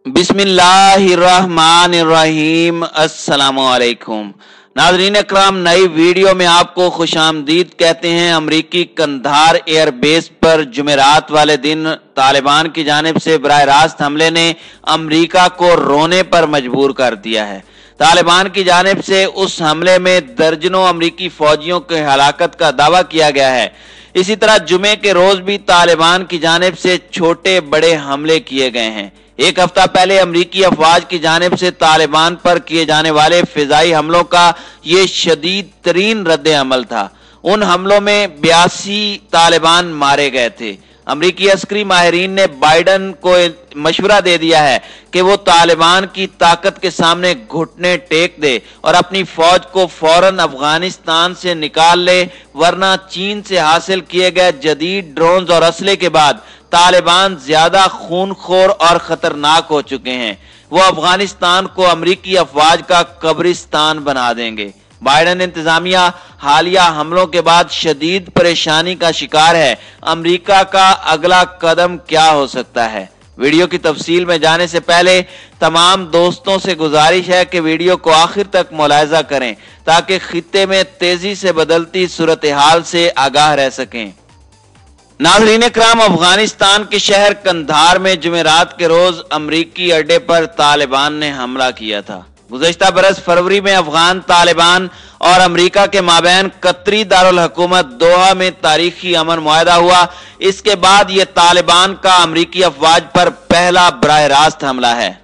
बिस्मिल्लाहिर्रहमानिर्रहीम। अस्सलामुअलैकुम नाज़रीन इकराम, नई वीडियो में आपको खुशामदीद कहते हैं। अमरीकी कंधार एयरबेस पर जुमेरात वाले दिन तालिबान की जानिब से बराह रास्त हमले ने अमरीका को रोने पर मजबूर कर दिया है। तालिबान की जानिब से उस हमले में दर्जनों अमरीकी फौजियों की हलाकत का दावा किया गया है। इसी तरह जुमे के रोज भी तालिबान की जानिब से छोटे बड़े हमले किए गए हैं। एक हफ्ता पहले अमरीकी अफवाज की जानिब से तालिबान पर किए जाने वाले फिजाई हमलों का ये शदीद तरीन रद्द अमल था। उन हमलों में 82 तालिबान मारे गए थे। अमरीकी अस्करी माहिरीन ने बाइडन को मशवरा दे दिया है कि वो तालिबान की ताकत के सामने घुटने टेक दे और अपनी फौज को फौरन अफगानिस्तान से निकाल ले, वरना चीन से हासिल किए गए जदीद ड्रोन्स और असले के बाद तालिबान ज्यादा खूनखोर और खतरनाक हो चुके हैं। वो अफगानिस्तान को अमरीकी अफवाज का कब्रिस्तान बना देंगे। बाइडन इंतजामिया हालिया हमलों के बाद शदीद परेशानी का शिकार है। अमरीका का अगला कदम क्या हो सकता है? वीडियो की तफसील में जाने से पहले तमाम दोस्तों से गुजारिश है कि वीडियो को आखिर तक मुलाहिजा करें ताकि खित्ते में तेजी से बदलती सूरत हाल से आगाह रह सकें। नाज़रीन इकराम, अफगानिस्तान के शहर कंधार में जुमेरात के रोज अमरीकी अड्डे पर तालिबान ने हमला किया था। गुज़श्ता बरस फरवरी में अफगान तालिबान और अमरीका के माबैन कतरी दारुल हुकूमत दोहा में तारीखी अमन मुआहदा हुआ। इसके बाद यह तालिबान का अमरीकी अफवाज पर पहला बराह रास्त हमला है।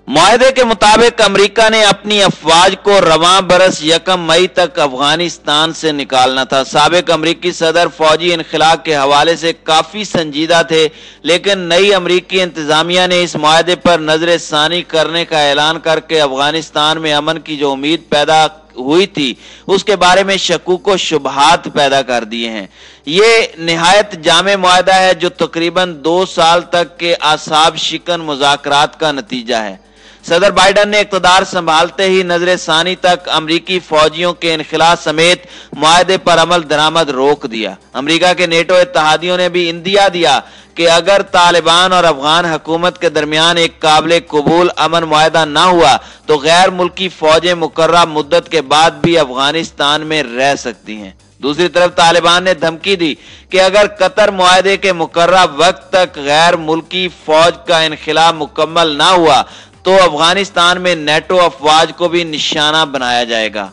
मुआहदे के मुताबिक अमरीका ने अपनी अफवाज को रवां बरस 1 मई तक अफगानिस्तान से निकालना था। साबिक अमरीकी सदर फौजी इनखिला के हवाले से काफी संजीदा थे, लेकिन नई अमरीकी इंतजामिया ने इस मुआहदे पर नजर सानी करने का ऐलान करके अफगानिस्तान में अमन की जो उम्मीद पैदा हुई थी उसके बारे में शकूक व शुबहात पैदा कर दिए हैं। ये निहायत जामे मुआहदा है जो तकरीबन 2 साल तक के आसाब शिकन मुज़ाकरात का नतीजा है। सदर बाइडन ने इक़्तिदार संभालते ही नजर सानी तक अमरीकी फौजियों के इनखिला समेत मुआहदे पर अमल दरामद रोक दिया। अमरीका के नेटो इत्तेहादियों ने भी इंदिया दिया कि अगर तालिबान और अफगान हुकूमत के दरमियान एक काबिल कबूल अमन मुआहदा ना हुआ तो गैर मुल्की फौजें मुकर्ररा मुद्दत के बाद भी अफगानिस्तान में रह सकती हैं। दूसरी तरफ तालिबान ने धमकी दी कि अगर कतर मुआहदे के मुकर्ररा वक्त तक गैर मुल्की फौज का इनखिला मुकम्मल ना हुआ तो अफगानिस्तान में नेटो अफवाज को भी निशाना बनाया जाएगा।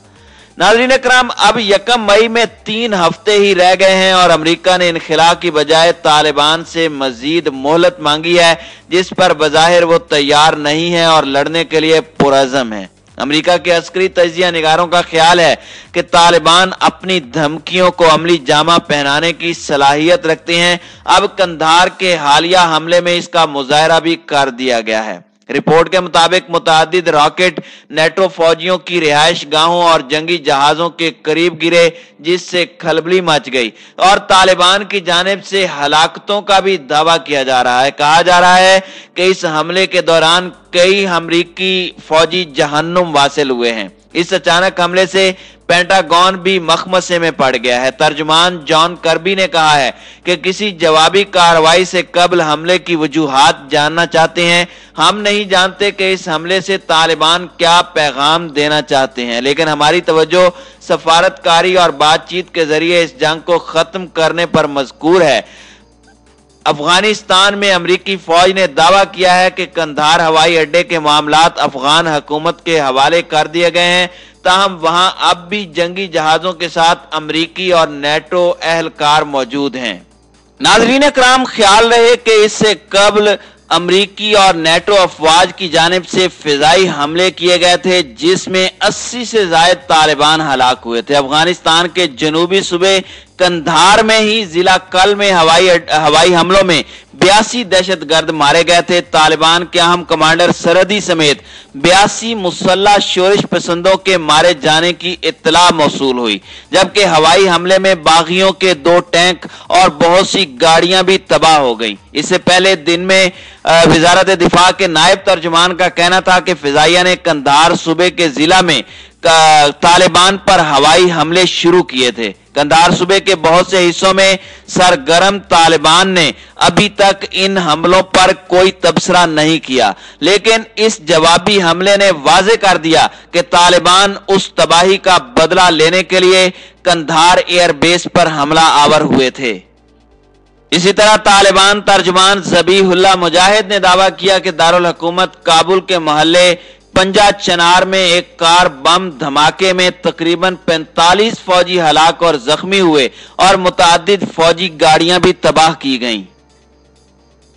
नाज़रीन इकराम, अब 1 मई में 3 हफ्ते ही रह गए हैं और अमरीका ने इनखिला की बजाय तालिबान से मजीद मोहलत मांगी है, जिस पर बज़ाहिर वो तैयार नहीं है और लड़ने के लिए पुरअज़म है। अमरीका के अस्करी तजिया निगारों का ख्याल है कि तालिबान अपनी धमकियों को अमली जामा पहनाने की सलाहियत रखते हैं। अब कंधार के हालिया हमले में इसका मुजाहरा भी कर दिया गया है। रिपोर्ट के मुताबिक मुतादिद रॉकेट नेटो फौजियों की रिहाइश गाहों और जंगी जहाजों के करीब गिरे, जिससे खलबली मच गई और तालिबान की जानिब से हलाकतों का भी दावा किया जा रहा है। कहा जा रहा है कि इस हमले के दौरान कई अमरीकी फौजी जहन्नुम वासिल हुए हैं। इस अचानक हमले से पेंटागन भी मखमसे में पड़ गया है। तर्जुमान जॉन कर्बी ने कहा है कि किसी जवाबी कार्रवाई से कबल हमले की वजूहात जानना चाहते हैं। हम नहीं जानते कि इस हमले से तालिबान क्या पैगाम देना चाहते हैं, लेकिन हमारी तवज्जो सफारतकारी और बातचीत के जरिए इस जंग को खत्म करने पर मजकूर है। अफगानिस्तान में अमरीकी फौज ने दावा किया है कि कंधार हवाई अड्डे के मामलात अफगान हुकूमत के हवाले कर दिए गए हैं, ताहम वहां अब भी जंगी जहाजों के साथ अमरीकी और नेटो एहलकार मौजूद हैं। नाज़रीन इकराम, ख्याल रहे कि इससे कबल अमरीकी और नेटो अफवाज की जानिब से फिजाई हमले किए गए थे, जिसमें 80 से ज्यादा तालिबान हलाक हुए थे। अफगानिस्तान के जनूबी सूबे कंधार में ही जिला कल में हवाई हमलों में 82 दहशतगर्द मारे गए थे। तालिबान के अहम कमांडर सरहदी समेत 82 मुसल्लह शोरिश पसंदों के मारे जाने की इत्तला मौसूल हुई, जबकि हवाई हमले में बागियों के 2 टैंक और बहुत सी गाड़ियां भी तबाह हो गई। इससे पहले दिन में वजारत दिफा के नायब तर्जुमान का कहना था कि फिजाइया ने कंधार सूबे के जिला में तालिबान पर हवाई हमले शुरू किए थे। कंधार सूबे के बहुत से हिस्सों में सरगर्म तालिबान ने अभी तक इन हमलों पर कोई तबसरा नहीं किया, लेकिन इस जवाबी हमले ने वाज़ेह कर दिया कि तालिबान उस तबाही का बदला लेने के लिए कंधार एयरबेस पर हमला आवर हुए थे। इसी तरह तालिबान तर्जुमान ज़बीहुल्लाह मुजाहिद ने दावा किया कि दारुल हुकूमत काबुल के मोहल्ले पंजा चनार में एक कार बम धमाके में तकरीबन 45 फौजी हलाक और जख्मी हुए और मुतअद्दिद फौजी गाड़ियां भी तबाह की गईं।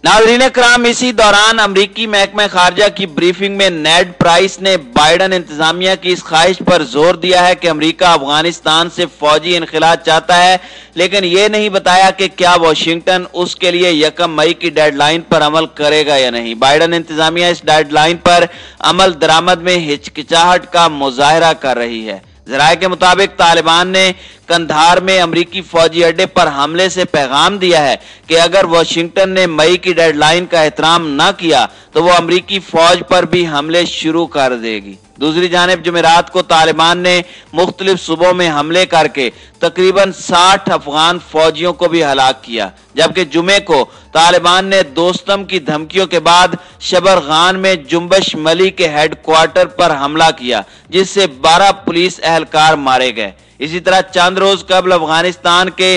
नाज़रीन इकराम, इसी दौरान अमरीकी महकमा खारजा की ब्रीफिंग में नेड प्राइस ने बाइडन इंतजामिया की इस ख्वाहिश पर जोर दिया है कि अमरीका अफगानिस्तान से फौजी इनखिला चाहता है, लेकिन यह नहीं बताया कि क्या वाशिंगटन उसके लिए 1 मई की डेडलाइन पर अमल करेगा या नहीं। बाइडन इंतजामिया इस डेडलाइन पर अमल दरामद में हिचकिचाहट का मुजाहरा कर रही है। ज़राए के मुताबिक तालिबान ने कंधार में अमरीकी फौजी अड्डे पर हमले से पैगाम दिया है कि अगर वाशिंगटन ने मई की डेडलाइन का एहतराम न किया तो वो अमरीकी फौज पर भी हमले शुरू कर देगी। दूसरी जानिब जुमेरात को तालिबान ने मुख्तलिफ सूबों में हमले करके तकरीबन 60 अफगान फौजियों को भी हलाक किया, जबकि जुमे को तालिबान ने दोस्तम की धमकियों के बाद शबरगान में जुम्बश मली के हेडक्वार्टर पर हमला किया, जिससे 12 पुलिस एहलकार मारे गए। इसी तरह चंद रोज कबल अफगानिस्तान के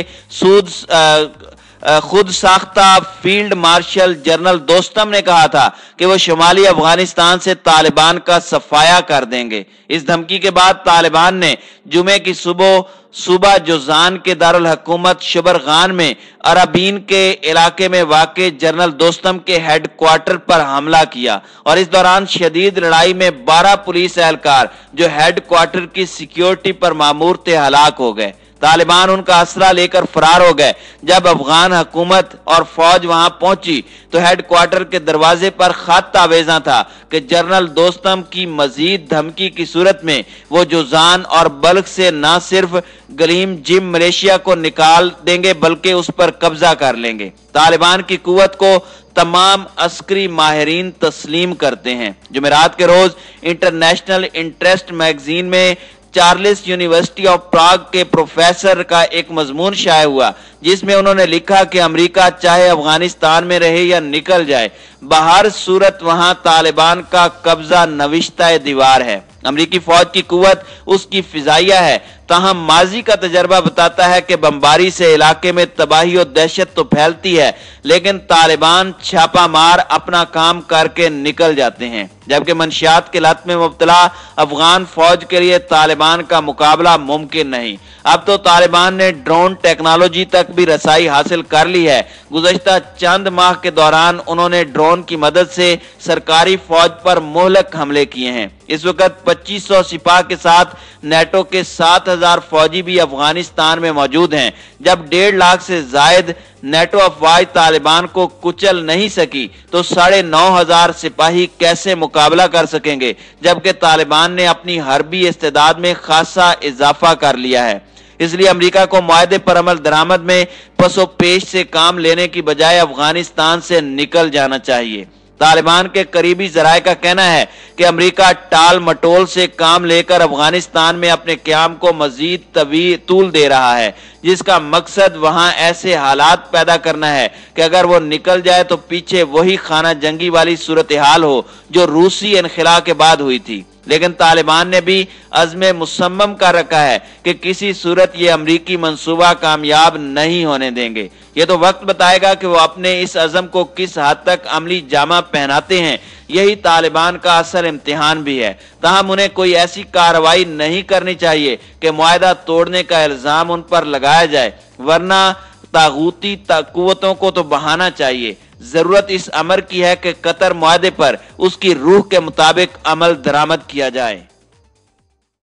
खुद साख्ता फील्ड मार्शल जनरल दोस्तम ने कहा था कि वो शुमाली अफगानिस्तान से तालिबान का सफाया कर देंगे। इस धमकी के बाद तालिबान ने जुमे की सुबह जोजान के दारुल हुकूमत शबरगान में अराबीन के इलाके में वाक़े जनरल दोस्तम के हेडक्वार्टर पर हमला किया और इस दौरान शदीद लड़ाई में 12 पुलिस एहलकार जो हेडक्वार्टर की सिक्योरिटी पर मामूर थे हलाक हो गए। तालिबान उनका असरा लेकर फरार हो गए। जब अफगान हुकूमत और फौज वहां पहुंची तो हेडक्वार्टर के दरवाजे पर खत आवेजा था कि जनरल दोस्तम की मजीद धमकी की सूरत में वो जोजान और बल्ख से न सिर्फ गलीम जिम मलेशिया को निकाल देंगे बल्कि उस पर कब्जा कर लेंगे। तालिबान की कुव्वत को तमाम अस्करी माहिरीन तस्लीम करते हैं। जुमेरात के रोज इंटरनेशनल इंटरेस्ट मैगजीन में चार्ल्स यूनिवर्सिटी ऑफ प्राग के प्रोफेसर का एक मजमून शाये हुआ, जिसमें उन्होंने लिखा कि अमेरिका चाहे अफगानिस्तान में रहे या निकल जाए, बहर सूरत वहां तालिबान का कब्जा नविश्ता दीवार है। अमरीकी फौज की कुव्वत उसकी फिजाइया है, ताहम माजी का तजर्बा बताता है कि बमबारी से इलाके में तबाही और दहशत तो फैलती है, लेकिन तालिबान छापा मार अपना काम करके निकल जाते हैं, जबकि मंशियात के लत में मुब्तला अफगान फौज के लिए तालिबान का मुकाबला मुमकिन नहीं। अब तो तालिबान ने ड्रोन टेक्नोलॉजी तक भी रसाई हासिल कर ली है। गुज़श्ता चंद माह के दौरान उन्होंने ड्रोन की मदद से सरकारी फौज पर मोहलक हमले किए हैं। इस वक्त 2500 सिपाह के साथ नेटो के 7000 फौजी भी अफगानिस्तान में मौजूद हैं। जब 1.5 लाख से जायद नेटो अफवाज तालिबान को कुचल नहीं सकी तो 9500 सिपाही कैसे मुकाबला कर सकेंगे, जबकि तालिबान ने अपनी हरबी इस्तेदाद में खासा इजाफा कर लिया है। इसलिए अमेरिका को मुआहदे पर अमल दरामद में पसो पेश से काम लेने की बजाय अफगानिस्तान से निकल जाना चाहिए। तालिबान के करीबी जराये का कहना है कि अमेरिका टाल मटोल से काम लेकर अफगानिस्तान में अपने क़याम को मजीद तूल दे रहा है, जिसका मकसद वहां ऐसे हालात पैदा करना है कि अगर वो निकल जाए तो पीछे वही खाना जंगी वाली सूरत हाल हो जो रूसी इनखिला के बाद हुई थी। लेकिन तालिबान ने भी अज़्म मुसम्मम कर रखा है कि किसी सूरत ये अमरीकी मंसूबा कामयाब नहीं होने देंगे। ये तो वक्त बताएगा कि वो अपने इस अज़म को किस हद तक अमली जामा पहनाते हैं। यही तालिबान का असल इम्तिहान भी है। ताहम उन्हें कोई ऐसी कार्रवाई नहीं करनी चाहिए कि मुआहदा तोड़ने का इल्जाम उन पर लगाया जाए, वरना तागूती कुव्वतों को तो बहाना चाहिए। जरूरत इस अमर की है कि कतर मुआहदे पर उसकी रूह के मुताबिक अमल दरामद किया जाए।